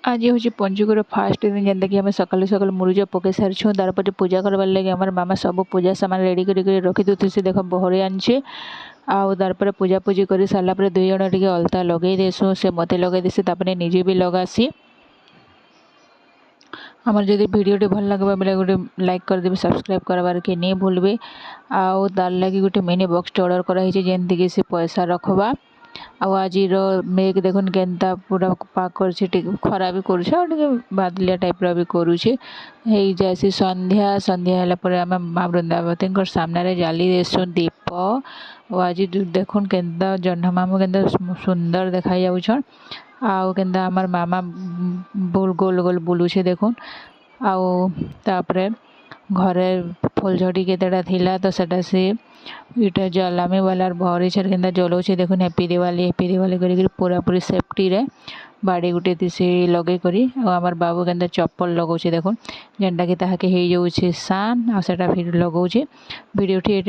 आज हूँ पंचुकर फास्ट दिन जेनता कि आम सकाल सकाल मुरुज पकई सारी तारपर पूजा करवार लगे आम मामा सब पूजा सामान रेडी कर रखी दूसरी से देख बहरी आनी आउ तारपर पूजा पूजी कर सारापर दुई जन टे अलता लगे देसु से मत लगे देसी तापर निजे भी लगासी आमर जदि भिडियोटी भल लगे बोले गोटे लाइक करदेवे सब्सक्राइब करवार के नहीं भूलबे आउ तार लगी गोटे मिनी बॉक्स ऑर्डर कराई जेमती कि से पैसा रखबा आज मेघ देखुन केन्ता पूरा पाक कर खरा भी कर बादलिया टाइप भी करुचे जासी संध्या संध्या है आम माँ वृंदावती सामने जाली देसु दीप आज देखुन केन्ता जह्न मामू केन्ता सुंदर देखा जाऊन आउ केन्ता आमर मामा बुल गोल गोल बुलूचे देखुन आउ तापरे घरे फुलझड़ी केतेटा थिला तो सेटा से इटा जलामी वाला भरी छार केन्ता जलाऊे देखुन हैप्पी दिवाली कर पूरा पूरी सेफ्टी रे बाड़ी गुटे से लगे करी आमर बाबू केन्ता चप्पल लगाऊे देखुन जेनटा कि ताके हो जाऊे सान आ सेटा फिर लगाऊे भिडियोटी